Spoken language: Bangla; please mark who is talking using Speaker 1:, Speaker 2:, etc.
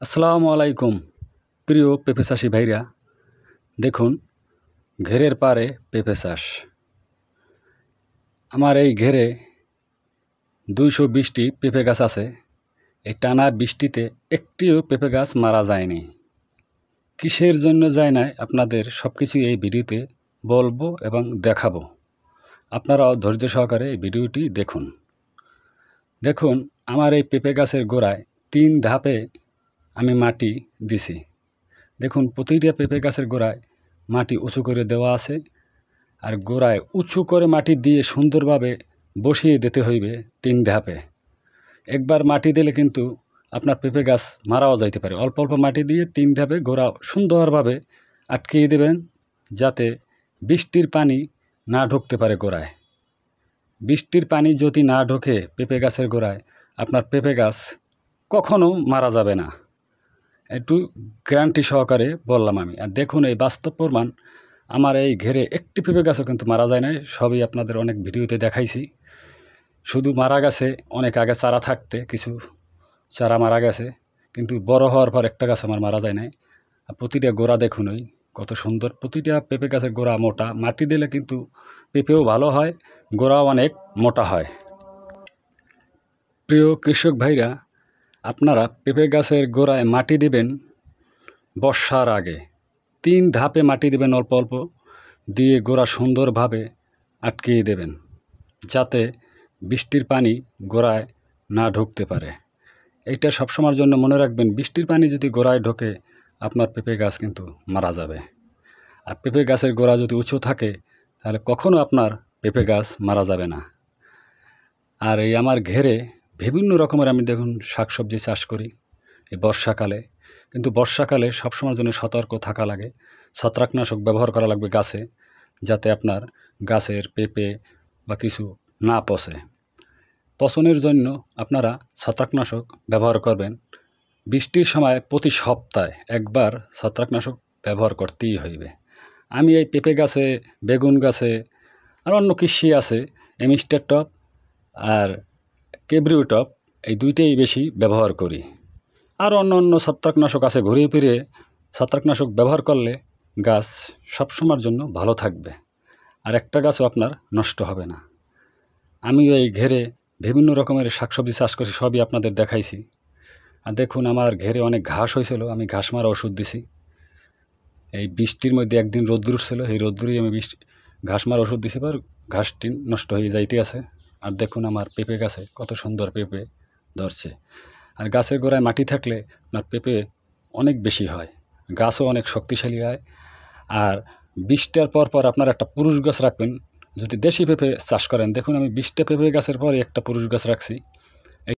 Speaker 1: আসসালামু আলাইকুম প্রিয় পেঁপে চাষি ভাইরা, দেখুন ঘেরের পারে পেঁপে চাষ। আমার এই ঘেরে 220টি পেঁপে গাছ আছে। এই টানা বৃষ্টিতে একটিও পেঁপে গাছ মারা যায়নি। কিসের জন্য যায় না আপনাদের সব কিছু এই ভিডিওতে বলবো এবং দেখাবো। আপনারাও ধৈর্য সহকারে এই ভিডিওটি দেখুন। দেখুন আমার এই পেঁপে গাছের গোড়ায় 3 ধাপে আমি মাটি দিছি। দেখুন প্রতিটা পেঁপে গাছের গোড়ায় মাটি উঁচু করে দেওয়া আছে, আর গোড়ায় উঁচু করে মাটি দিয়ে সুন্দরভাবে বসিয়ে দিতে হইবে 3 ধাপে। একবার মাটি দিলে কিন্তু আপনার পেঁপে গাছ মারাও যাইতে পারে। অল্প অল্প মাটি দিয়ে 3 ধাপে গোড়া সুন্দরভাবে আটকিয়ে দেবেন, যাতে বৃষ্টির পানি না ঢুকতে পারে গোড়ায়। বৃষ্টির পানি যদি না ঢোকে পেঁপে গাছের গোড়ায়, আপনার পেঁপে গাছ কখনো মারা যাবে না। একটু গ্যারান্টি সহকারে বললাম আমি। আর দেখুন এই বাস্তব প্রমাণ, আমার এই ঘেরে একটি পেঁপে গাছও কিন্তু মারা যায় নাই। সবই আপনাদের অনেক ভিডিওতে দেখাইছি। শুধু মারা গেছে অনেক আগে চারা থাকতে কিছু চারা মারা গেছে, কিন্তু বড় হওয়ার পর একটা গাছ আমার মারা যায় নাই। আর প্রতিটা গোড়া দেখুন ওই কত সুন্দর। প্রতিটা পেঁপে গাছের গোড়া মোটা, মাটি দিলে কিন্তু পেঁপেও ভালো হয়, গোড়াও অনেক মোটা হয়। প্রিয় কৃষক ভাইরা, আপনারা পেঁপে গাছের গোড়ায় মাটি দিবেন বর্ষার আগে। 3 ধাপে মাটি দেবেন অল্প অল্প দিয়ে, গোড়া সুন্দরভাবে আটকিয়ে দেবেন, যাতে বৃষ্টির পানি গোড়ায় না ঢুকতে পারে। এইটা সবসময়ের জন্য মনে রাখবেন, বৃষ্টির পানি যদি গোড়ায় ঢোকে আপনার পেঁপে গাছ কিন্তু মারা যাবে। আর পেঁপে গাছের গোড়া যদি উঁচু থাকে তাহলে কখনো আপনার পেঁপে গাছ মারা যাবে না। আর এই আমার ঘেরে বিভিন্ন রকমের আমি দেখুন শাকসবজি চাষ করি এই বর্ষাকালে। কিন্তু বর্ষাকালে সবসময়ের জন্য সতর্ক থাকা লাগে। ছত্রাকনাশক ব্যবহার করা লাগবে গাছে, যাতে আপনার গাছের পেঁপে বা কিছু না পচে। পচনের জন্য আপনারা ছত্রাকনাশক ব্যবহার করবেন। বৃষ্টির সময় প্রতি সপ্তাহে একবার ছত্রাকনাশক ব্যবহার করতেই হইবে। আমি এই পেঁপে গাছে, বেগুন গাছে আর অন্য কৃষি আছে মিস্টার টপ আর কেব্রিও টপ, এই দুইটাই বেশি ব্যবহার করি। আর অন্য অন্য ছত্রাকনাশক আছে, ঘুরিয়ে ফিরে ছত্রাকনাশক ব্যবহার করলে গাছ সবসময়ের জন্য ভালো থাকবে, আর একটা গাছও আপনার নষ্ট হবে না। আমি এই ঘেরে বিভিন্ন রকমের শাকসবজি চাষ করছি, সবই আপনাদের দেখাইছি। আর দেখুন আমার ঘেরে অনেক ঘাস হয়েছিল, আমি ঘাস মারা ওষুধ দিছি। এই বৃষ্টির মধ্যে একদিন রোদ্দুর ছিল, এই রোদ্দুরেই আমি ঘাস মারা ওষুধ দিছি, পর ঘাসটি নষ্ট হয়ে যাইতে আছে। আর দেখুন আমার পেঁপে গাছে কত সুন্দর পেঁপে ধরছে। আর গাছের গোড়ায় মাটি থাকলে আপনার পেঁপে অনেক বেশি হয়, গাছও অনেক শক্তিশালী হয়। আর 20টার পর পর আপনার একটা পুরুষ গাছ রাখবেন যদি দেশি পেঁপে চাষ করেন। দেখুন আমি 20টা পেঁপে গাছের পরে একটা পুরুষ গাছ রাখছি।